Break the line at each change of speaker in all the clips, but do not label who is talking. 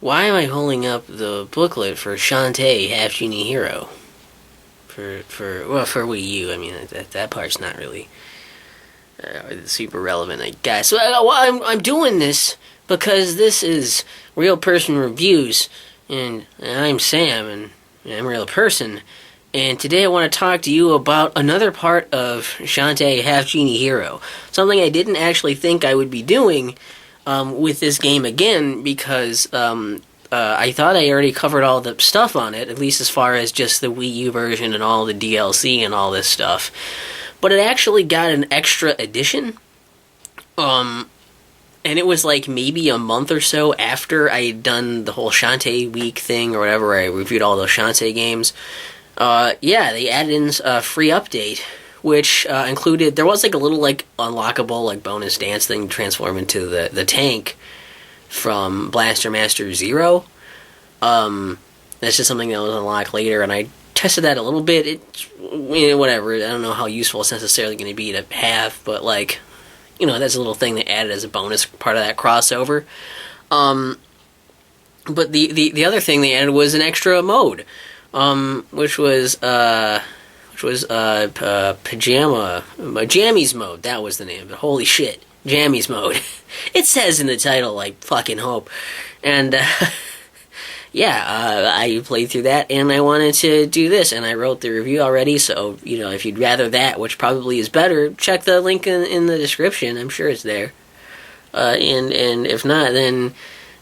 Why am I holding up the booklet for Shantae, Half-Genie Hero? For Wii U, I mean, that part's not really super relevant, I guess. Well, I'm doing this because this is Real Person Reviews, and I'm Sam, and I'm a real person. And today I want to talk to you about another part of Shantae Half-Genie Hero. Something I didn't actually think I would be doing with this game again, because I thought I already covered all the stuff on it, at least as far as just the Wii U version and all the DLC and all this stuff. But it actually got an extra edition. And it was like maybe a month or so after I had done the whole Shantae week thing or whatever, where I reviewed all those Shantae games. They added in a free update, which included, there was like a little like unlockable like bonus dance thing to transform into the tank from Blaster Master Zero. That's just something that was unlocked later, and I tested that a little bit. It's, whatever, I don't know how useful it's necessarily going to be to have, but like, that's a little thing they added as a bonus part of that crossover. But the other thing they added was an extra mode, which was Jammies mode. That was the name. But holy shit, Jammies mode. It says in the title, like, fucking hope. And I played through that, and I wanted to do this, and I wrote the review already. So if you'd rather that, which probably is better, check the link in the description. I'm sure it's there. And if not, then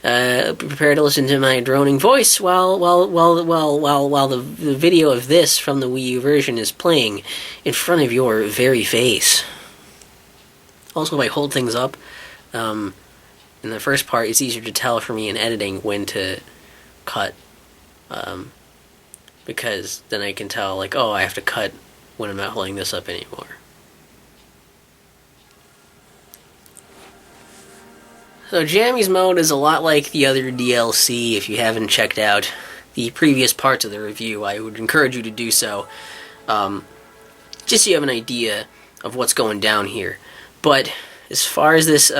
prepare to listen to my droning voice while the video of this from the Wii U version is playing in front of your very face. Also, if I hold things up, in the first part, it's easier to tell for me in editing when to cut, because then I can tell, like, oh, I have to cut when I'm not holding this up anymore. So Jammies mode is a lot like the other DLC. If you haven't checked out the previous parts of the review, I would encourage you to do so, just so you have an idea of what's going down here. But as far as this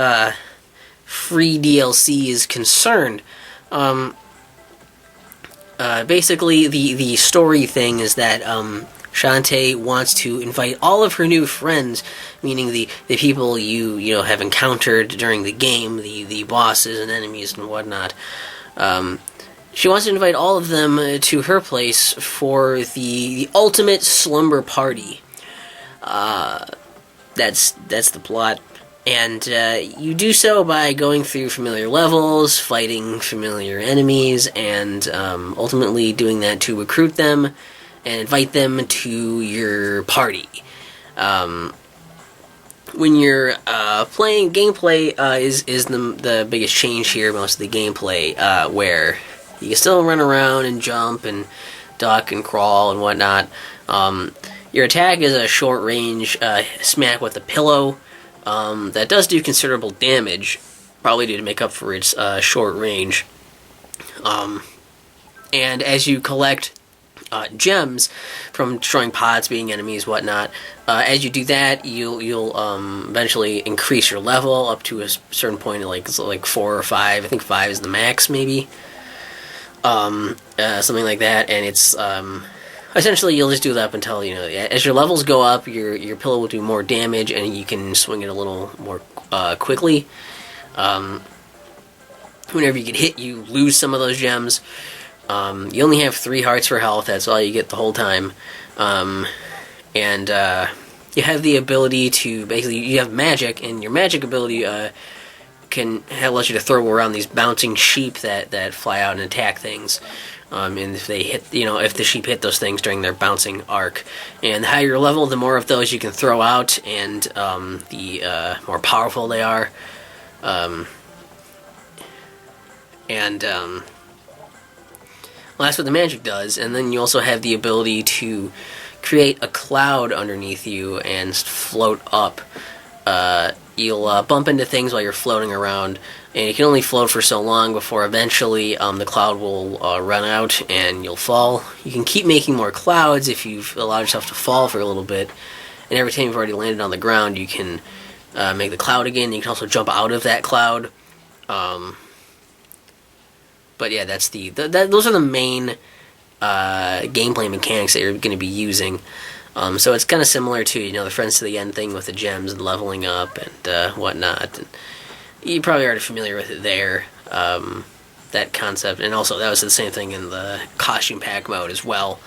free DLC is concerned, basically the story thing is that Shantae wants to invite all of her new friends, meaning the people you have encountered during the game, the bosses and enemies and whatnot. She wants to invite all of them to her place for the ultimate slumber party. That's the plot. And you do so by going through familiar levels, fighting familiar enemies, and ultimately doing that to recruit them and invite them to your party. When you're playing, gameplay is the biggest change here. Most of the gameplay, where you can still run around and jump and duck and crawl and whatnot. Your attack is a short range smack with a pillow. That does do considerable damage, probably due to make up for its short range. And as you collect gems from destroying pods, being enemies, whatnot, as you do that, you'll eventually increase your level up to a certain point, like 4 or 5. I think 5 is the max, maybe. Something like that, and it's essentially, you'll just do that up until, as your levels go up, your pillow will do more damage, and you can swing it a little more quickly. Whenever you get hit, you lose some of those gems. You only have 3 hearts for health, that's all you get the whole time. And you have the ability to, basically, you have magic, and your magic ability can allow you to throw around these bouncing sheep that fly out and attack things. And if they hit, if the sheep hit those things during their bouncing arc. And the higher your level, the more of those you can throw out, and the more powerful they are. Well, that's what the magic does. And then you also have the ability to create a cloud underneath you and float up. You'll bump into things while you're floating around, and you can only float for so long before eventually the cloud will run out and you'll fall. You can keep making more clouds if you've allowed yourself to fall for a little bit, and every time you've already landed on the ground, you can make the cloud again. You can also jump out of that cloud. But yeah, that's those are the main gameplay mechanics that you're going to be using. So it's kind of similar to, the Friends to the End thing with the gems and leveling up and whatnot. And you're probably already familiar with it there, that concept. And also, that was the same thing in the costume pack mode as well.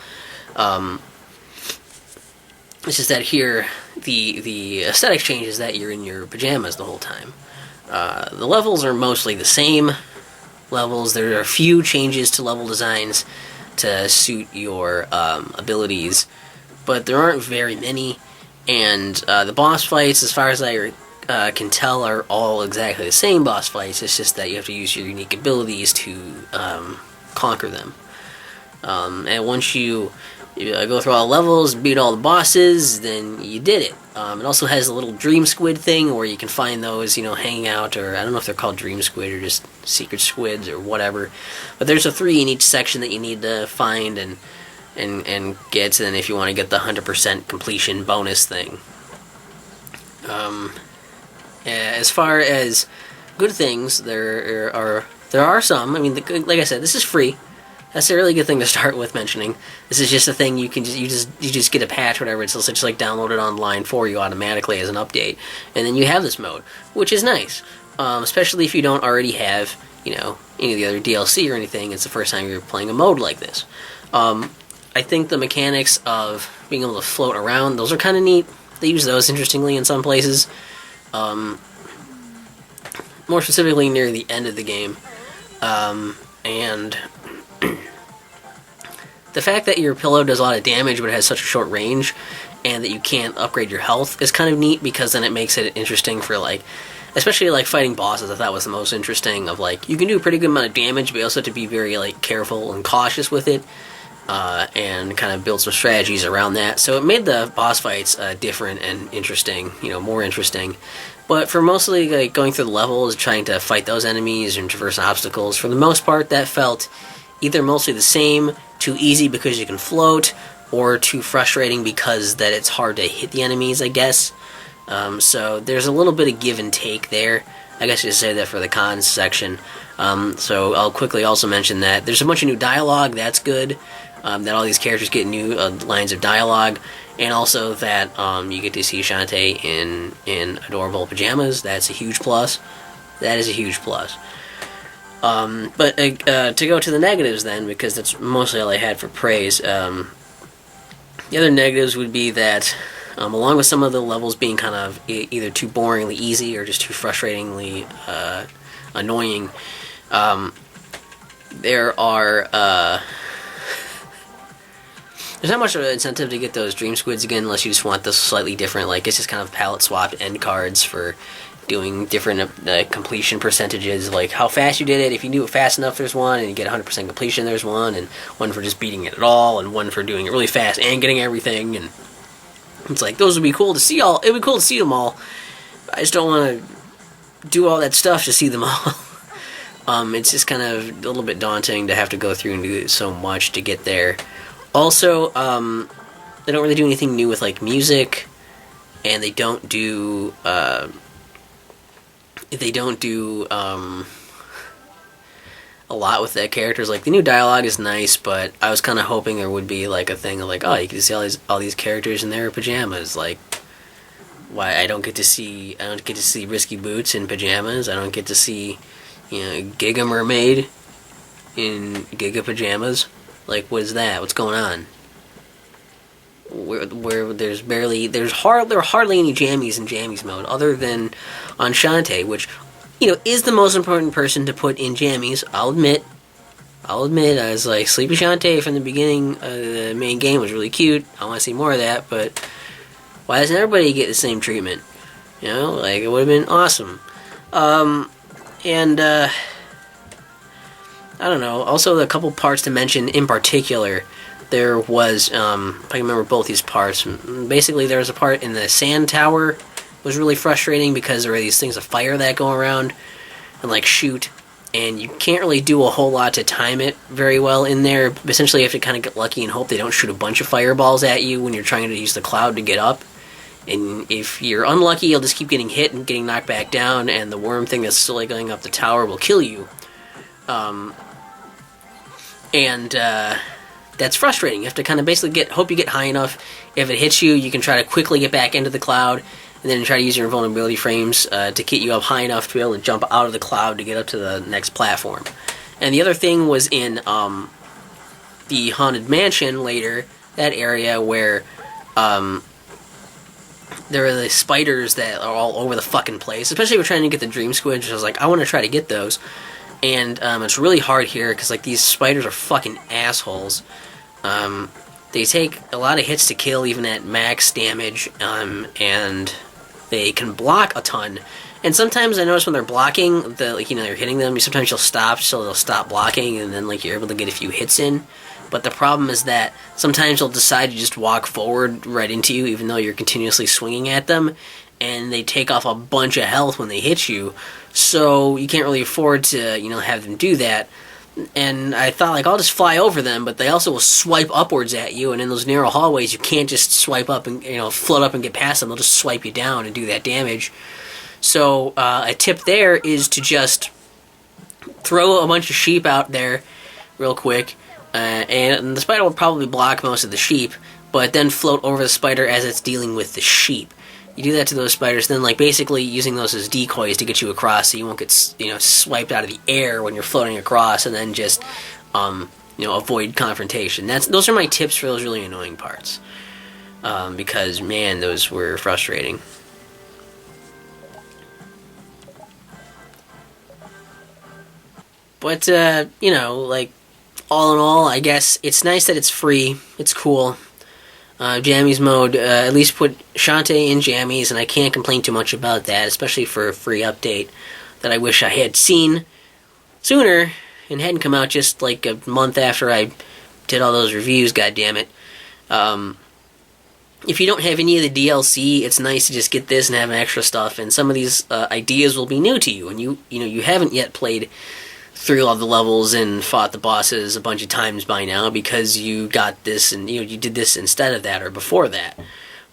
It's just that here, the aesthetic change is that you're in your pajamas the whole time. The levels are mostly the same levels. There are a few changes to level designs to suit your abilities, but there aren't very many. And the boss fights, as far as I can tell, are all exactly the same boss fights. It's just that you have to use your unique abilities to conquer them. And once you go through all the levels, beat all the bosses, then you did it. It also has a little dream squid thing where you can find those, hanging out, or I don't know if they're called dream squid or just secret squids or whatever. But there's 3 in each section that you need to find and get, and then if you want to get the 100% completion bonus thing. As far as good things, there are some. I mean, like I said, this is free. That's a really good thing to start with mentioning. This is just a thing you just get a patch, whatever. It's just like downloaded online for you automatically as an update, and then you have this mode, which is nice. Especially if you don't already have any of the other DLC or anything. It's the first time you're playing a mode like this. I think the mechanics of being able to float around, those are kind of neat. They use those interestingly in some places. More specifically near the end of the game, and the fact that your pillow does a lot of damage but it has such a short range, and that you can't upgrade your health is kind of neat, because then it makes it interesting for, especially fighting bosses. I thought was the most interesting, of you can do a pretty good amount of damage, but you also have to be very careful and cautious with it, and kind of build some strategies around that. So it made the boss fights different and interesting, more interesting. But for mostly going through the levels, trying to fight those enemies and traverse obstacles, for the most part, that felt either mostly the same, too easy because you can float, or too frustrating because that it's hard to hit the enemies, I guess. So there's a little bit of give and take there. I guess you could say that for the cons section. So I'll quickly also mention that there's a bunch of new dialogue. That's good. That all these characters get new lines of dialogue. And also that you get to see Shantae in adorable pajamas. That's a huge plus. That is a huge plus. But to go to the negatives then, because that's mostly all I had for praise. The other negatives would be that, along with some of the levels being kind of either too boringly easy or just too frustratingly annoying, there's not much of an incentive to get those dream squids again, unless you just want this slightly different, it's just kind of palette swapped end cards for doing different completion percentages, like how fast you did it. If you do it fast enough, there's one, and you get 100% completion, there's one, and one for just beating it at all, and one for doing it really fast and getting everything. And it's those would be cool to see all. It would be cool to see them all. I just don't want to do all that stuff to see them all. It's just kind of a little bit daunting to have to go through and do so much to get there. Also, they don't really do anything new with music, and they don't do a lot with the characters. The new dialogue is nice, but I was kind of hoping there would be a thing of oh, you can see all these characters in their pajamas. Why I don't get to see Risky Boots in pajamas. I don't get to see Giga Mermaid in Giga pajamas. What is that? What's going on? Where there are hardly any jammies in Jammies mode, other than on Shantae, which, is the most important person to put in Jammies. I'll admit, I was Sleepy Shantae from the beginning of the main game was really cute. I want to see more of that, but why doesn't everybody get the same treatment? It would have been awesome. I don't know. Also, a couple parts to mention in particular. There was, if I can remember both these parts, basically there was a part in the sand tower was really frustrating because there were these things of fire that go around and shoot, and you can't really do a whole lot to time it very well in there. Essentially, you have to kind of get lucky and hope they don't shoot a bunch of fireballs at you when you're trying to use the cloud to get up. And if you're unlucky, you'll just keep getting hit and getting knocked back down, and the worm thing that's still going up the tower will kill you. And that's frustrating. You have to kind of basically hope you get high enough. If it hits you, you can try to quickly get back into the cloud, and then try to use your invulnerability frames to get you up high enough to be able to jump out of the cloud to get up to the next platform. And the other thing was in the Haunted Mansion later, that area where there are the spiders that are all over the fucking place, especially if we're trying to get the Dream Squid. I was like, I want to try to get those. And it's really hard here because like these spiders are fucking assholes. They take a lot of hits to kill, even at max damage, and they can block a ton. And sometimes I notice when they're blocking, they're hitting them. Sometimes you'll stop, so they'll stop blocking, and then like you're able to get a few hits in. But the problem is that sometimes they'll decide to just walk forward right into you, even though you're continuously swinging at them, and they take off a bunch of health when they hit you. So you can't really afford to, have them do that. And I thought, like, I'll just fly over them, but they also will swipe upwards at you, and in those narrow hallways, you can't just swipe up and, float up and get past them. They'll just swipe you down and do that damage. So a tip there is to just throw a bunch of sheep out there real quick, and the spider will probably block most of the sheep, but then float over the spider as it's dealing with the sheep. You do that to those spiders, then like basically using those as decoys to get you across, so you won't get swiped out of the air when you're floating across, and then just avoid confrontation. Those are my tips for those really annoying parts, because man, those were frustrating. But like all in all, I guess it's nice that it's free. It's cool. Jammies mode, at least put Shantae in Jammies, and I can't complain too much about that, especially for a free update that I wish I had seen sooner and hadn't come out just like a month after I did all those reviews, goddammit. If you don't have any of the DLC, it's nice to just get this and have extra stuff, and some of these ideas will be new to you, and you haven't yet played through all the levels and fought the bosses a bunch of times by now because you got this and you did this instead of that or before that.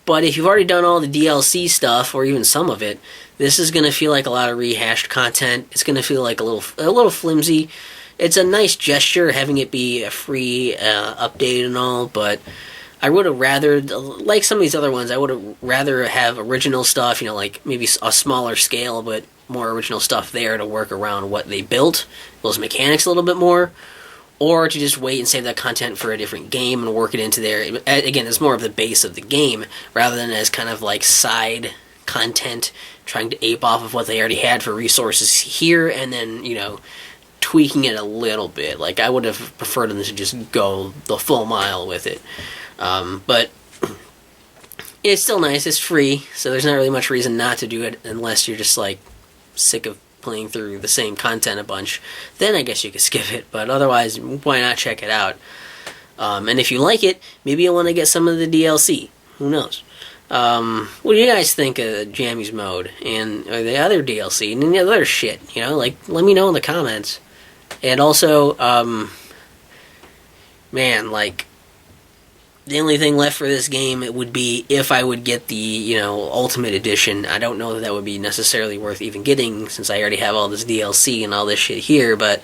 But if you've already done all the DLC stuff or even some of it, this is going to feel like a lot of rehashed content. It's going to feel like a little flimsy. It's a nice gesture having it be a free update and all, but I would have rather, like some of these other ones, I would have rather have original stuff, like maybe a smaller scale, but more original stuff there to work around what they built, those mechanics a little bit more, or to just wait and save that content for a different game and work it into there. Again, it's more of the base of the game, rather than as kind of like side content, trying to ape off of what they already had for resources here, and then, tweaking it a little bit. Like, I would have preferred them to just go the full mile with it. But it's still nice, it's free, so there's not really much reason not to do it unless you're just like sick of playing through the same content a bunch. Then I guess you could skip it, but otherwise, why not check it out? And if you like it, maybe you'll want to get some of the DLC. Who knows? What do you guys think of Jammies mode and or the other DLC and the other shit? Like, let me know in the comments. And also, man, like, the only thing left for this game, it would be if I would get the, Ultimate Edition. I don't know that would be necessarily worth even getting, since I already have all this DLC and all this shit here, but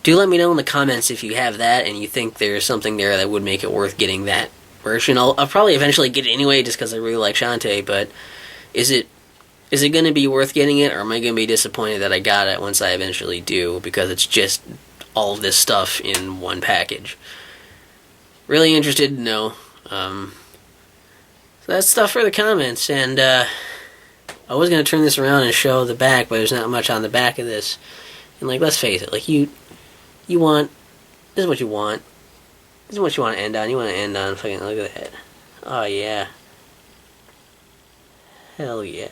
do let me know in the comments if you have that and you think there's something there that would make it worth getting that version. I'll probably eventually get it anyway, just because I really like Shantae, but is it going to be worth getting it, or am I going to be disappointed that I got it once I eventually do, because it's just all of this stuff in one package? Really interested to know. So that's stuff for the comments, and I was going to turn this around and show the back, but there's not much on the back of this. And, like, let's face it, like, you want, this is what you want. This is what you want to end on. You want to end on fucking, look at that. Oh, yeah. Hell yeah.